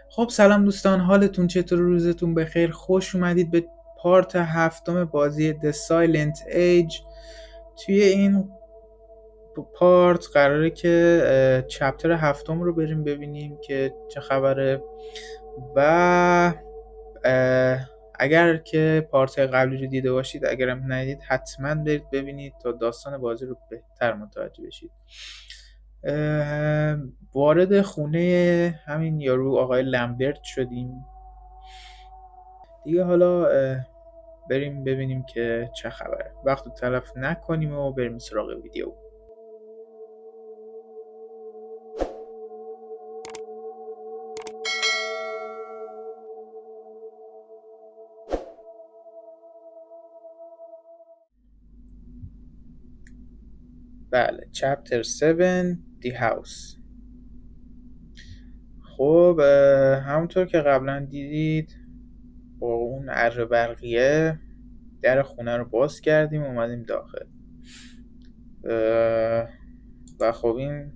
خب سلام دوستان، حالتون چطور؟ روزتون بخیر. خوش اومدید به پارت هفتم بازی The Silent Age. توی این پارت قراره که چپتر هفتم رو بریم ببینیم که چه خبره و اگر که پارت قبلی رو دیده باشید، اگرم ندیدید حتما برید ببینید تا داستان بازی رو بهتر متوجه بشید. وارد خونه همین یارو آقای لمبرت شدیم دیگه. حالا بریم ببینیم که چه خبره. وقت رو تلف نکنیم و بریم سراغ ویدیو. بله، چپتر 7 دی هاوس. خب همونطور که قبلا دیدید با اون اره برقیه در خونه رو باز کردیم و اومدیم داخل و خب این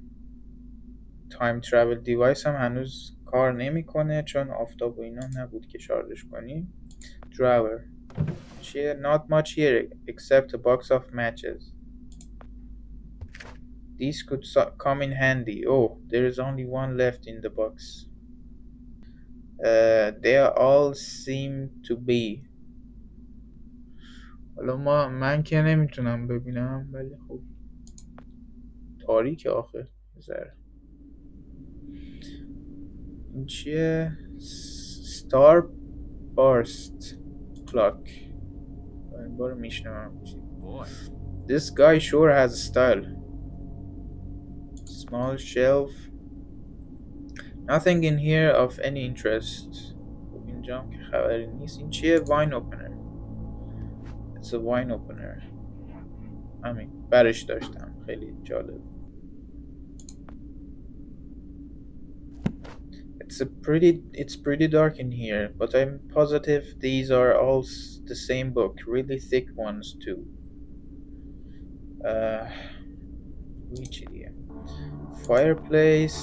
تایم ترافل دیوایس هم هنوز کار نمیکنه چون آفتاب و اینا نبود که شارژش کنیم. drawer چیه؟ not much here except a box of matches. These could come in handy. Oh, there is only one left in the box. They all seem to be. حالا من که نمیتونم ببینم ولی خب تاریک آخه ذره. این چیه؟ Star Burst Clock. این بار میشنم. This guy sure has style. Small shelf. Nothing in here of any interest. اینجا که خبری نیست. این چیه؟ Wine opener. It's a wine opener. همین برش داشتم، خیلی جالب. It's pretty dark in here, but I'm positive these are all the same book, really thick ones too. Which idea? Fireplace.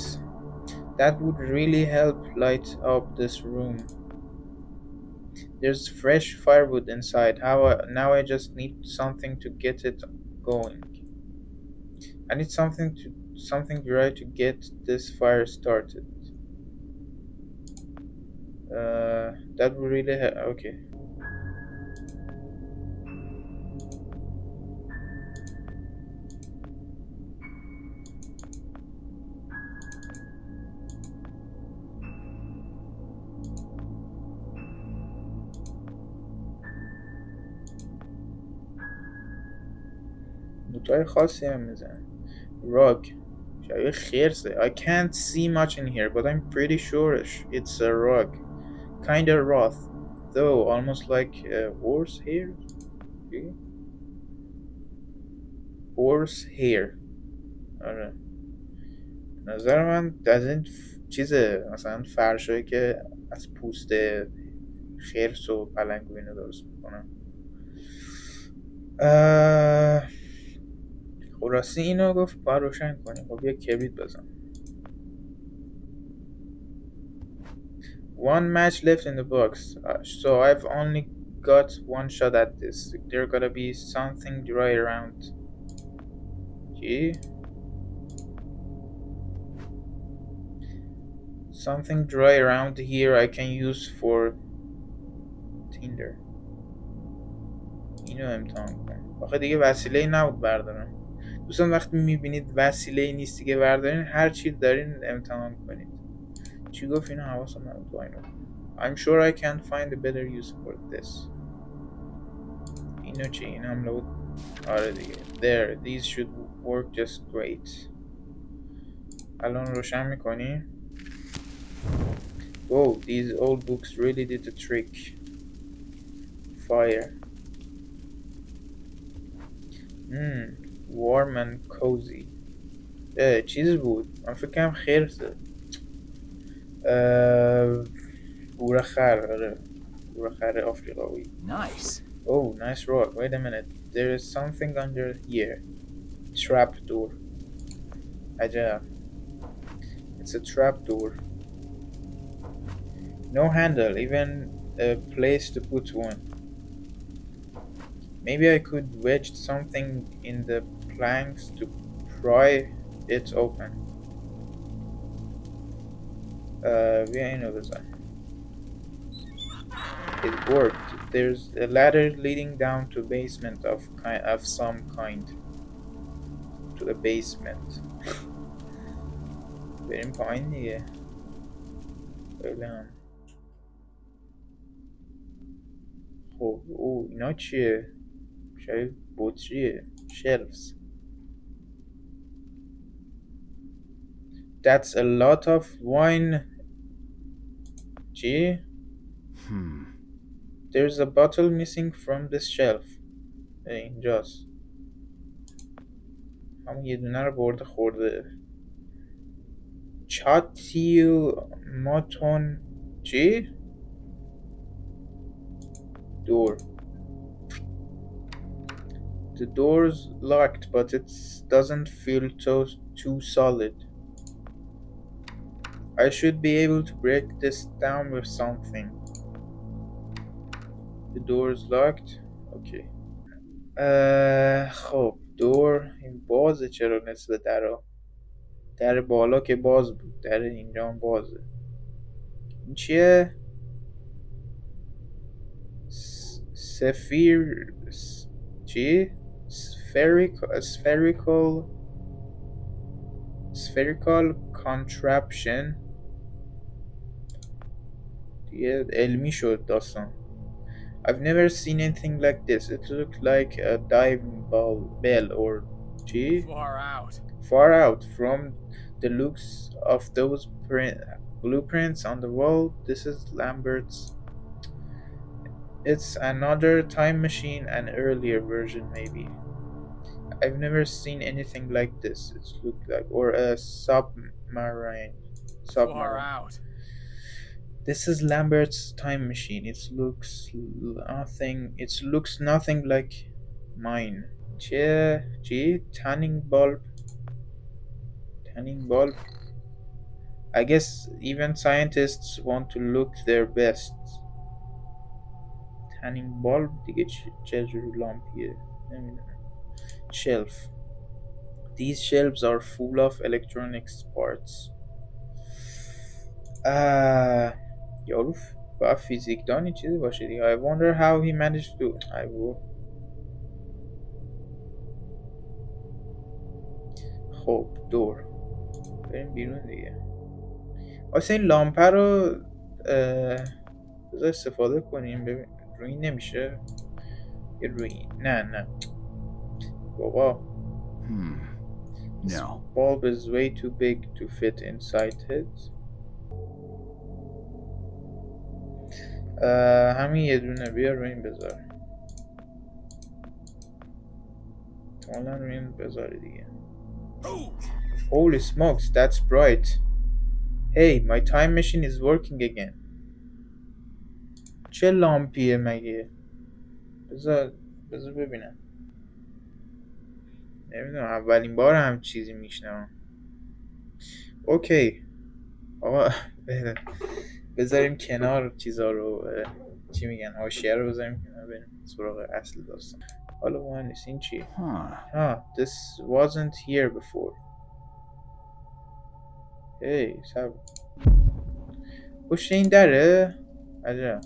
That would really help light up this room. There's fresh firewood inside. Now I just need something to get it going. I need something dry to get this fire started. That would really help. Okay. نوتای خاصی هم میزن. Rug. شبیه خرسه. I can't see much in here, but I'm pretty sure it's a rug. Kinda rough, though almost like horse hair. Okay. Horse hair. آره. نظر من از این چیزه، مثلا فرشایی که از پوست خرس و پلنگ و اینو درست میکنن. خب راستی اینو گفت باید روشن کنیم. خب یه کبریت بزن. One match left in the box, so I've only got one shot at this. There gotta be something dry around. Okay. Something dry around here I can use for Tinder. اینو امتحان کنم. آخه دیگه وسیله‌ای نبود بردارم. دوستان وقتی میبینید وسیله‌ای نیست دیگه بردارین، هر چی دارین امتحان کنید. چی گفت اینو؟ حواسم نبود با اینو. I'm sure I can find a better use for this. اینو چی؟ این هم لود. آره دیگه. There, these should work just great. الان روشن میکنی؟ Whoa, these old books really did the trick. Fire. Warm and cozy. چیز بود. من فکر کنم خرسه. گورخر. آره. گورخر آفریقایی. Nice. Oh, nice rock. Wait a minute. There is something under here. Trap door. عجب. It's a trap door. No handle, even a place to put one. Maybe I could wedge something in the planks to pry it open. بیا اینو بزن. It worked. There's a ladder leading down to a basement of some kind. To a basement. بریم پایین دیگه. بله. خب اینا چیه؟ شاید بطریه. Shelves. That's a lot of wine. چی؟ There's a bottle missing from this shelf. اینجاست. همون یه دونه رو برده خورده. چاتیل ماتون چی؟ Door. The door's locked, but it doesn't feel too solid. I should be able to break this down with something. The door's locked. Okay. خب دور این بازه چرا نصف در بالا که باز بود در اینجا هم بازه این چیه؟ چی؟ spherical contraption دیگه علمی شد داستان I've never seen anything like this. It looked like a diving bell or G. Far out from the looks of those blueprints on the wall. This is Lambert's. It's another time machine, an earlier version maybe. I've never seen anything like this. It looked like or a submarine. Far out. This is Lambert's time machine. It looks nothing like mine. Tanning bulb. I guess even scientists want to look their best. Tanning bulb دیگه چه جور لامپیه نمیدونم. Shelf. These shelves are full of electronics parts. یارو باید فیزیکدانی چیزی باشه دیگه I wonder how he managed to خب دور بریم بیرون دیگه واسه این لامپه رو بذار استفاده کنیم ببین روی نمیشه یه روی نه بابا No. Bulb is way too big to fit inside it همین یه دونه بیا روی این بذار حالا روی این بذار دیگه Holy smokes, that's bright. Hey, my time machine is working again. چه لامپیه مگه؟ بذار ببینم. نمیدونم اولین بار هم چیزی میشنم. اوکی. آقا بذاریم کنار چیزا رو چی میگن حاشیه رو بذاریم کنار بریم سراغ اصل داستان. حالا مهم نیست این چی؟ This wasn't here before. Hey, سب پشت این دره؟ عجب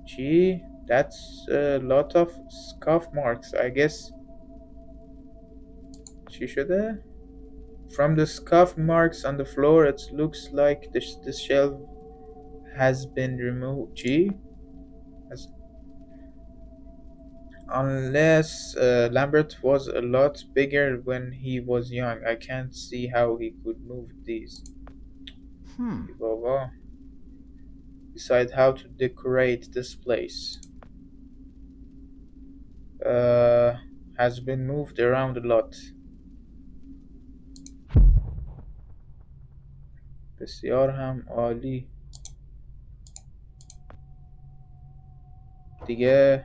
چی؟ That's a lot of scuff marks, I guess. چی شده؟ From the scuff marks on the floor, it looks like this shelf has been removed. چی؟ Unless Lambert was a lot bigger when he was young. I can't see how he could move these. Baba. Decide how to decorate this place. Has been moved around a lot. بسیار هم عالی. دیگه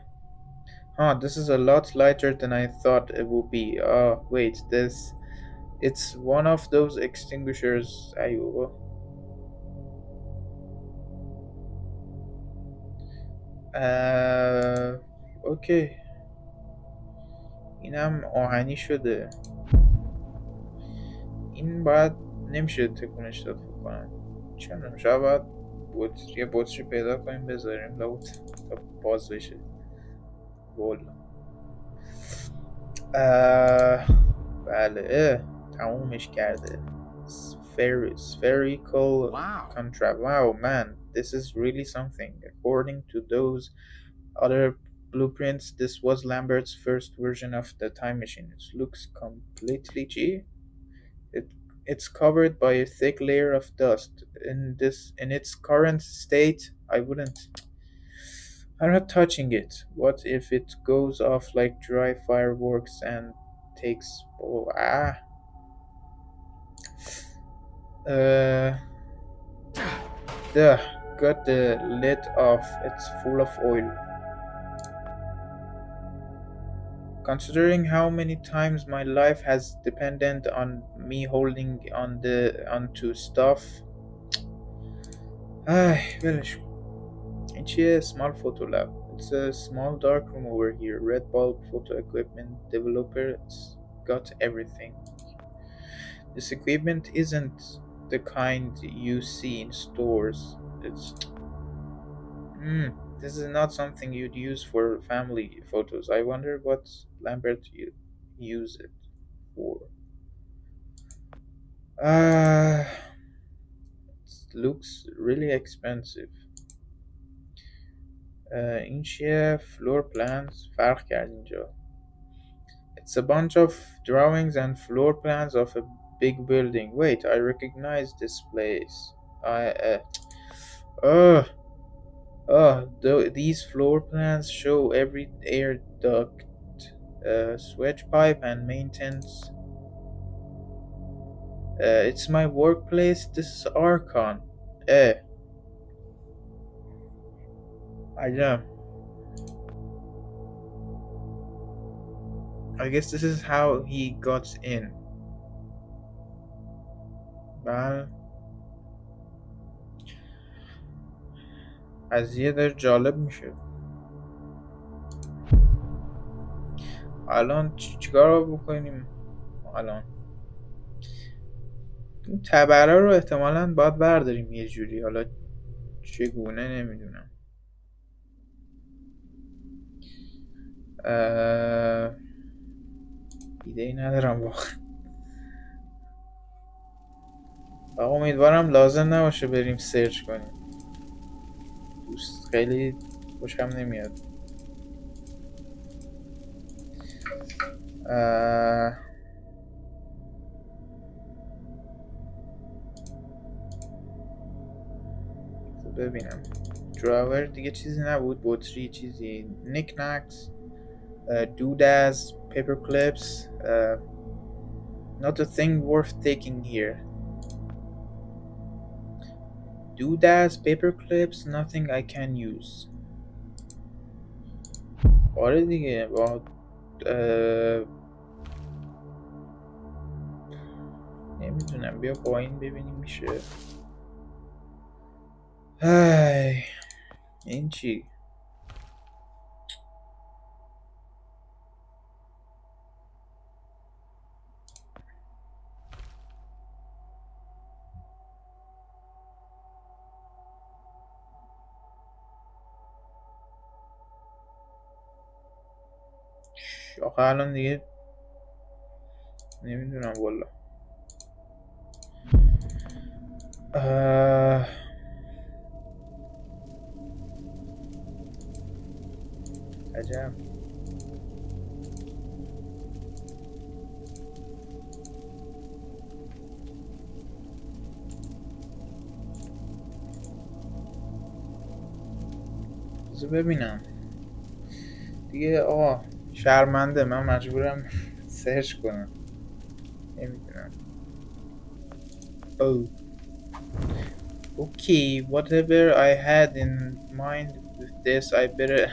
this is a lot lighter than I thought it would be. Wait, it's one of those extinguishers. اوکی، اینم آهنی شده. این باید نمیشه تکونش داد فکر کنم. چه میدونم، شاید باید یه بطری پیدا کنیم بذاریم لابد تا باز بشه. والا بله تمومش کرده. Spherical contract. Wow, man, this is really something. According to those other blueprints, this was Lambert's first version of the time machine. It looks completely G. It it's covered by a thick layer of dust. In its current state, I'm not touching it. What if it goes off like dry fireworks and takes uh Duh, got the lid off. It's full of oil. Considering how many times my life has depended on me holding onto stuff. ولش کن. این چیه؟ Small photo lab. It's a small dark room over here. Red bulb, photo equipment, developer. It's got everything. This equipment isn't the kind you see in stores. This is not something you'd use for family photos. I wonder what Lambert use it for. It looks really expensive. این چیه؟ floor plans فرق کرد اینجا. It's a bunch of drawings and floor plans of a big building. Wait, I recognize this place. These floor plans show every air duct, switch pipe, and maintenance. It's my workplace. This is Archon. I know. I guess this is how he got in. بله. قضیه داره جالب میشه. الان چیکار بکنیم؟ الان این تبره رو احتمالاً باید برداریم یه جوری. حالا چگونه نمیدونم. ایده ای ندارم واقعا. امیدوارم لازم نباشه بریم سرچ کنیم. خیلی خوشم نمیاد. ببینم دراور دیگه چیزی نبود. بطری چیزی نیک نکس doodahs, paper clips, not a thing worth taking here. Doodahs, paper clips, nothing I can use. آره دیگه با نمیدونم، بیا با این ببینیم میشه. این چی؟ آخه الان دیگه نمیدونم والا. عجب. بذار ببینم دیگه. آقا شرمنده، من مجبورم سرچ کنم. نمیدونم. Okay, whatever I had in mind with this, I better.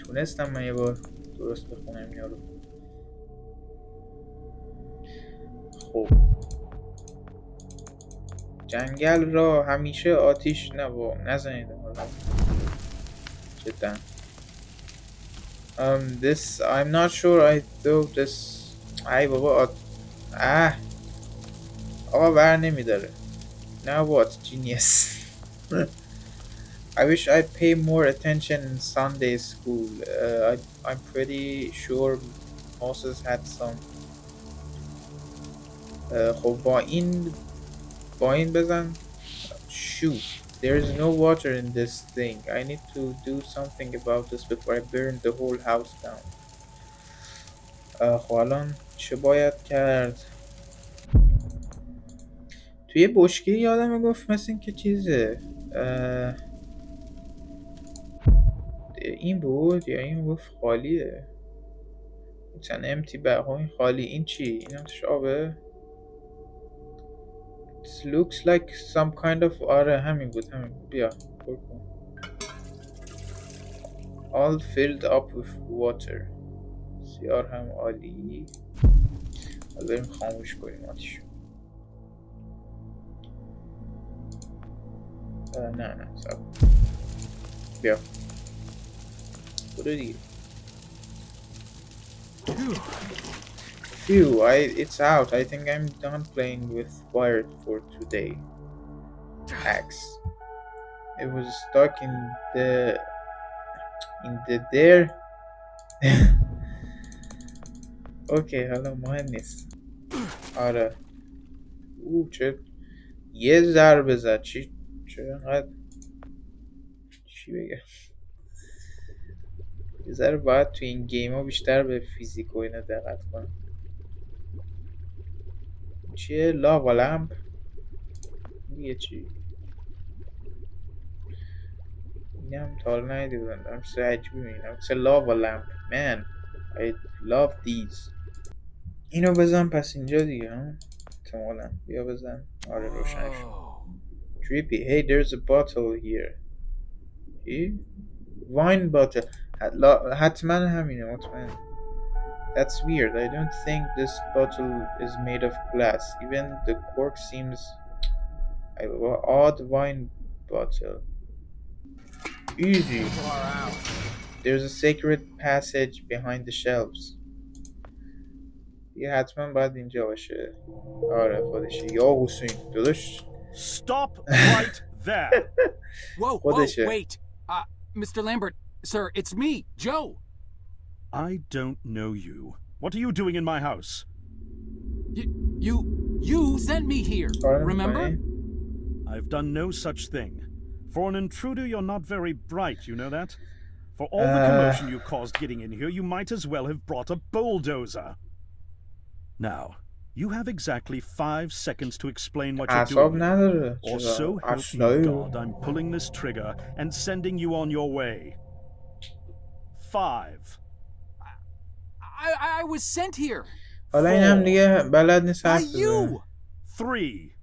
تونستم من یه بار درست بخونم اینا رو. خب جنگل را همیشه آتیش نزنید حالا جدا. This I'm not sure I thought this ای بابا آقا بر نمیداره. Now what? Genius. I wish I'd pay more attention in Sunday school. I'm pretty sure Moses had some. خب با این بزن. Shoot. There is no water in this thing. I need to do something about this before I burn the whole house down. خب الان چه باید کرد؟ توی بشکه یادم گفت مثل این که چیزه این بود یا این گفت خالیه. It's an empty bag. این خالی. این چی؟ این هم توش آبه؟ It looks like some kind of آره همین بود بیا پر کن. All filled up with water. بسیار هم عالی. حالا بریم خاموش کنیم آتیشو. نه سب بیا برو دیگه. Phew, it's out. I think I'm done playing with fire for today. Axe. It was stuck in the there. اوکی حالا مهم نیست. آره چه یه ضربه زد. چه اینقدر چی بگم. یه ذره باید تو این گیم ها بیشتر به فیزیک و اینا دقت کنم. چیه؟ لاوا لمپ دیگه چی؟ اینم تا حالا ندیده بودم. دارم چیز عجیبی میبینم. It's a lava lamp. Man, I love these. اینو بزن پس اینجا دیگه هم احتمالا. بیا بزن. آره روشن شد. Creepy. Hey, there's a bottle here. چی؟ Wine bottle. حتما همینه مطمئن. That's weird. I don't think this bottle is made of glass. Even the cork seems odd. Wine bottle. Easy. There's a secret passage behind the shelves. یه حتما باید اینجا باشه. آره خودشه. یا حسین داداش. Stop right there. Whoa, wait. Mr. Lambert, sir, it's me, Joe. I don't know you. What are you doing in my house? You sent me here, remember? I've done no such thing. For an intruder, you're not very bright, you know that? For all the commotion you caused getting in here, you might as well have brought a bulldozer. Now, you have exactly 5 seconds to explain what you're doing. Or so help me God, I'm pulling this trigger and sending you on your way. 5. I was sent here. حالا این هم دیگه بلد نیست حرف بزنه. 3.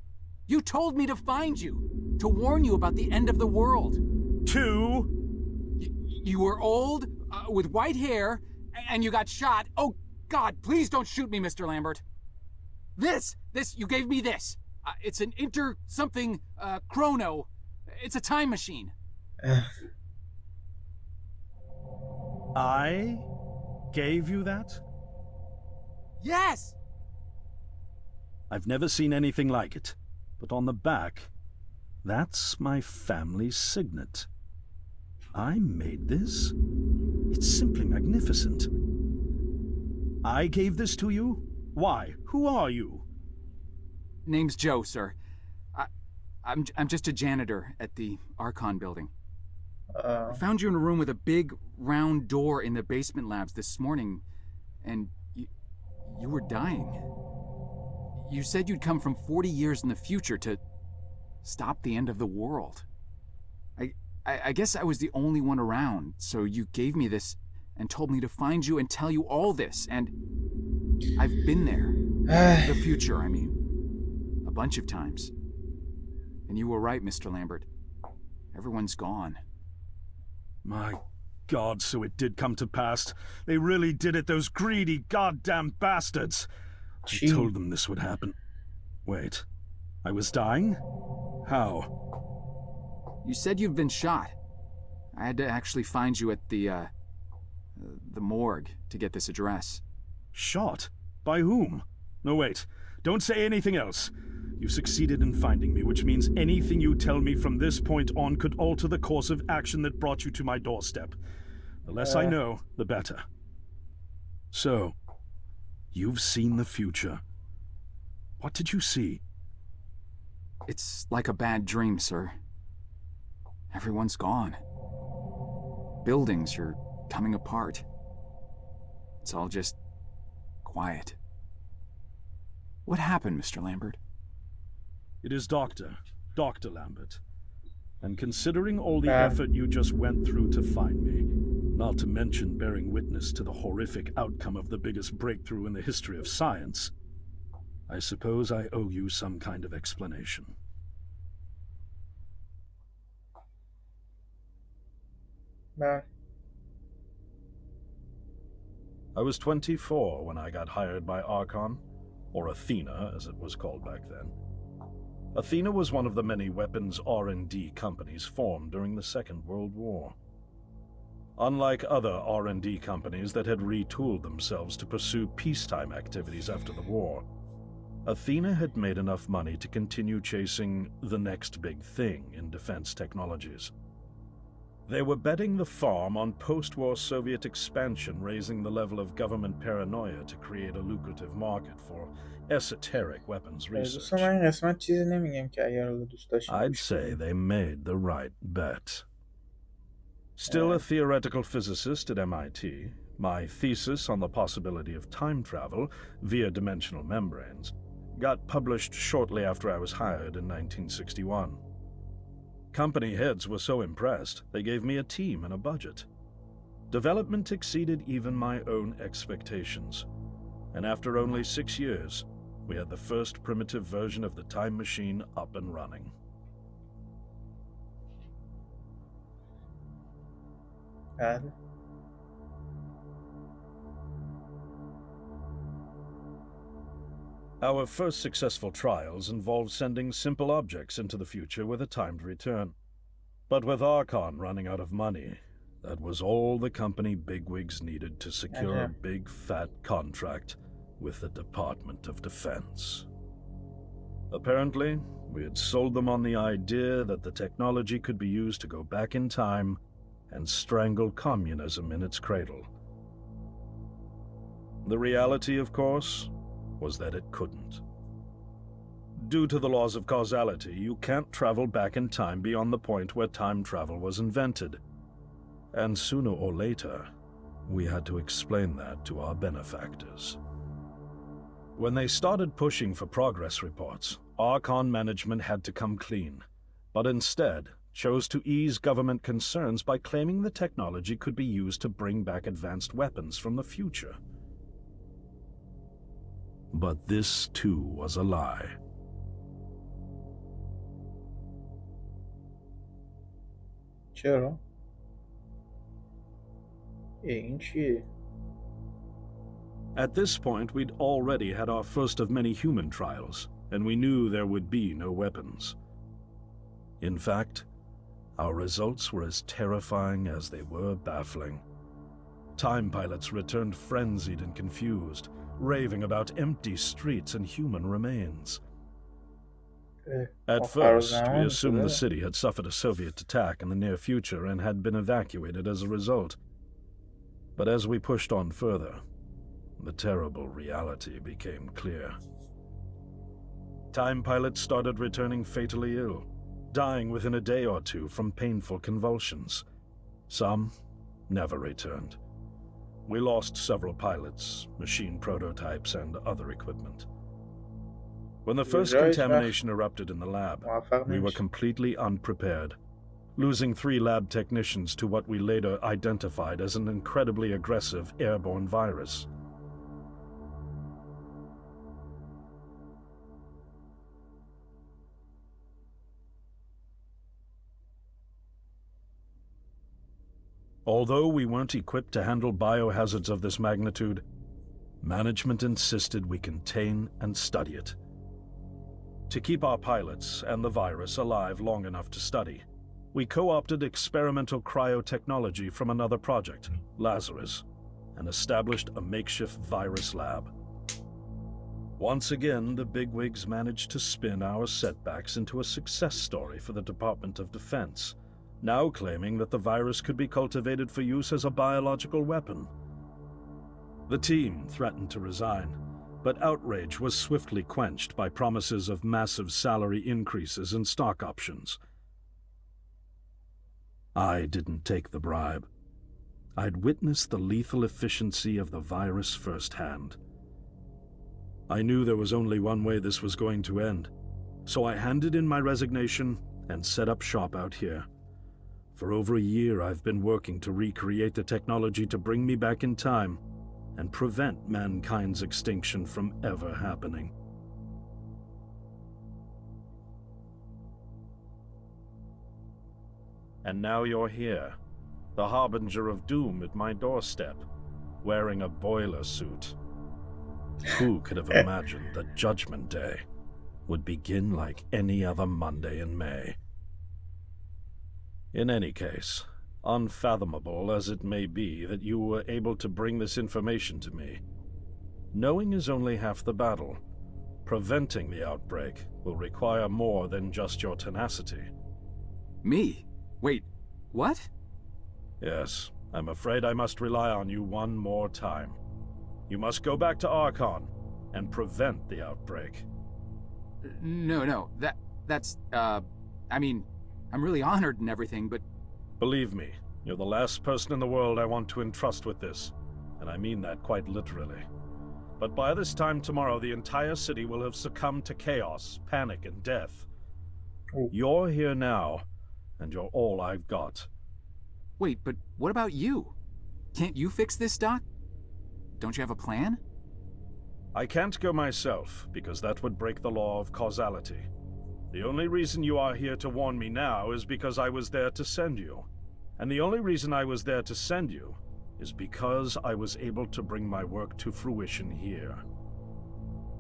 You told me to find you, to warn you about the end of the world. 2. You were old, with white hair, and you got shot. Oh, God, please don't shoot me, Mr. Lambert. This, you gave me this. It's an something, chrono. It's a time machine. I gave you that? Yes! I've never seen anything like it. But on the back, that's my family's signet. I made this? It's simply magnificent. I gave this to you? Why? Who are you? Name's Joe, sir. I'm just a janitor at the Archon building. I found you in a room with a big, round door in the basement labs this morning, and you were dying. You said you'd come from 40 years in the future to stop the end of the world. I guess I was the only one around, so you gave me this and told me to find you and tell you all this, and I've been there. The future, I mean. A bunch of times. And you were right, Mr. Lambert. Everyone's gone. My God, so it did come to pass. They really did it, those greedy goddamn bastards. I told them this would happen. Wait, I was dying? How? You said you've been shot. I had to actually find you at the morgue to get this address. Shot? By whom? No, wait. Don't say anything else. You succeeded in finding me, which means anything you tell me from this point on could alter the course of action that brought you to my doorstep. The less I know, the better. So, you've seen the future. What did you see? It's like a bad dream, sir. Everyone's gone. Buildings are coming apart. It's all just quiet. What happened, Mr. Lambert? It is Dr. Lambert. And considering all the effort you just went through to find me, not to mention bearing witness to the horrific outcome of the biggest breakthrough in the history of science, I suppose I owe you some kind of explanation. I was 24 when I got hired by Archon, or Athena as it was called back then. Athena was one of the many weapons R&D companies formed during the Second World War. Unlike other R&D companies that had retooled themselves to pursue peacetime activities after the war, Athena had made enough money to continue chasing the next big thing in defense technologies. They were betting the farm on post-war Soviet expansion, raising the level of government paranoia to create a lucrative market for esoteric weapons research. I'd say they made the right bet. Still a theoretical physicist at MIT, my thesis on the possibility of time travel via dimensional membranes got published shortly after I was hired in 1961. Company heads were so impressed, they gave me a team and a budget. Development exceeded even my own expectations, and after only 6 years, we had the first primitive version of the time machine up and running. Our first successful trials involved sending simple objects into the future with a timed return. But with Archon running out of money, that was all the company bigwigs needed to secure a big fat contract with the Department of Defense. Apparently, we had sold them on the idea that the technology could be used to go back in time and strangle communism in its cradle. The reality, of course, was that it couldn't. Due to the laws of causality, you can't travel back in time beyond the point where time travel was invented. And sooner or later, we had to explain that to our benefactors. When they started pushing for progress reports, Archon management had to come clean, but instead chose to ease government concerns by claiming the technology could be used to bring back advanced weapons from the future. But this, too, was a lie. چرا؟ این چیه؟ At this point, we'd already had our first of many human trials, and we knew there would be no weapons. In fact, our results were as terrifying as they were baffling. Time pilots returned frenzied and confused, raving about empty streets and human remains. At first, we assumed the city had suffered a Soviet attack in the near future and had been evacuated as a result. But as we pushed on further, the terrible reality became clear. Time pilots started returning fatally ill, dying within a day or two from painful convulsions. Some never returned. We lost several pilots, machine prototypes, and other equipment. When the first contamination erupted in the lab, we were completely unprepared, losing 3 lab technicians to what we later identified as an incredibly aggressive airborne virus. Although we weren't equipped to handle biohazards of this magnitude, management insisted we contain and study it. To keep our pilots and the virus alive long enough to study, we co-opted experimental cryotechnology from another project, Lazarus, and established a makeshift virus lab. Once again, the bigwigs managed to spin our setbacks into a success story for the Department of Defense, now claiming that the virus could be cultivated for use as a biological weapon. The team threatened to resign, but outrage was swiftly quenched by promises of massive salary increases and stock options. I didn't take the bribe. I'd witnessed the lethal efficiency of the virus firsthand. I knew there was only one way this was going to end, so I handed in my resignation and set up shop out here. For over a year, I've been working to recreate the technology to bring me back in time and prevent mankind's extinction from ever happening. And now you're here, the harbinger of doom at my doorstep, wearing a boiler suit. Who could have imagined that Judgment Day would begin like any other Monday in May? In any case, unfathomable as it may be that you were able to bring this information to me, knowing is only half the battle. Preventing the outbreak will require more than just your tenacity. Me? Wait, what? Yes, I'm afraid I must rely on you one more time. You must go back to Archon and prevent the outbreak. No, that's, I mean, I'm really honored and everything, but... Believe me, you're the last person in the world I want to entrust with this, and I mean that quite literally. But by this time tomorrow, the entire city will have succumbed to chaos, panic, and death. You're here now, and you're all I've got. Wait, but what about you? Can't you fix this, Doc? Don't you have a plan? I can't go myself, because that would break the law of causality. The only reason you are here to warn me now is because I was there to send you. And the only reason I was there to send you is because I was able to bring my work to fruition here.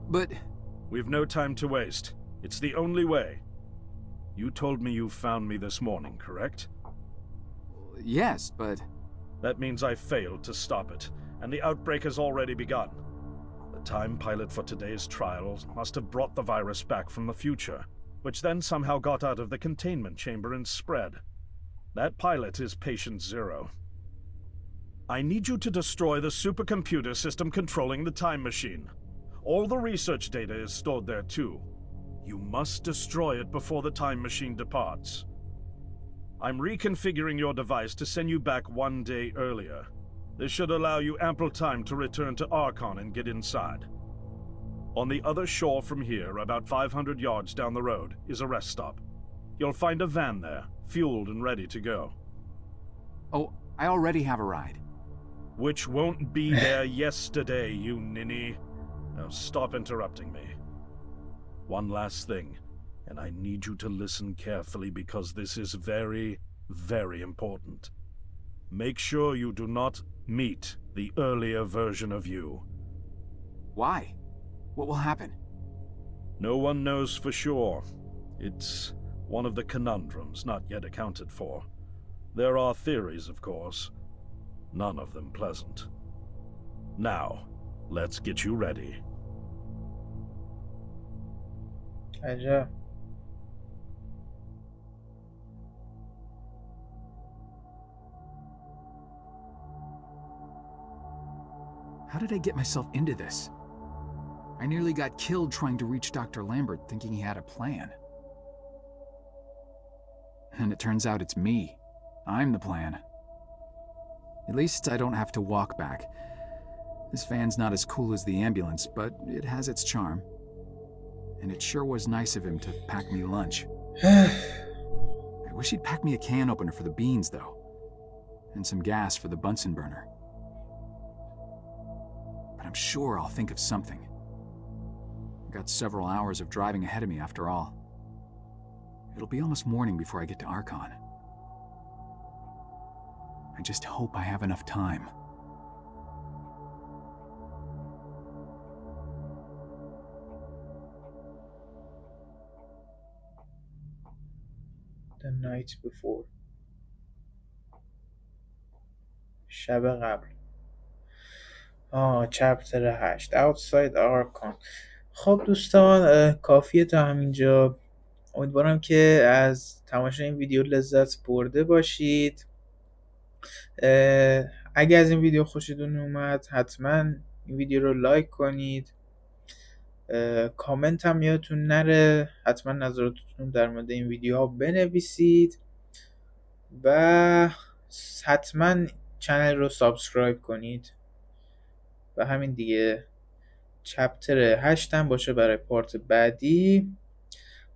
But... We've no time to waste. It's the only way. You told me you found me this morning, correct? Yes, but... That means I failed to stop it, and the outbreak has already begun. The time pilot for today's trials must have brought the virus back from the future, which then somehow got out of the containment chamber and spread. That pilot is Patient Zero. I need you to destroy the supercomputer system controlling the time machine. All the research data is stored there too. You must destroy it before the time machine departs. I'm reconfiguring your device to send you back 1 day earlier. This should allow you ample time to return to Archon and get inside. On the other shore from here, about 500 yards down the road, is a rest stop. You'll find a van there, fueled and ready to go. Oh, I already have a ride. Which won't be there yesterday, you ninny. Now stop interrupting me. One last thing, and I need you to listen carefully because this is very, very important. Make sure you do not meet the earlier version of you. Why? What will happen? No one knows for sure. It's one of the conundrums not yet accounted for. There are theories, of course. None of them pleasant. Now, let's get you ready. عجب. How did I get myself into this? I nearly got killed trying to reach Dr. Lambert thinking he had a plan. And it turns out it's me. I'm the plan. At least I don't have to walk back. This van's not as cool as the ambulance, but it has its charm. And it sure was nice of him to pack me lunch. I wish he'd packed me a can opener for the beans, though. And some gas for the Bunsen burner. But I'm sure I'll think of something. I've got several hours of driving ahead of me after all. It'll be almost morning before I get to Archon. I just hope I have enough time. The night before. شب قبل. چپتر 8 Outside Archon. خب دوستان کافیه تا همینجا. امیدوارم که از تماشای این ویدیو لذت برده باشید. اگه از این ویدیو خوشتون اومد حتما این ویدیو رو لایک کنید. کامنت هم یادتون نره، حتما نظراتتون در مورد این ویدیو ها بنویسید و حتما چنل رو سابسکرایب کنید. و همین دیگه. چپتر 8 هم باشه برای پارت بعدی.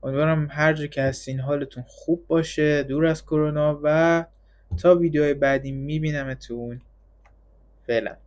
امیدوارم هر جا که هستین حالتون خوب باشه، دور از کرونا، و تا ویدیوهای بعدی میبینمتون. فعلا.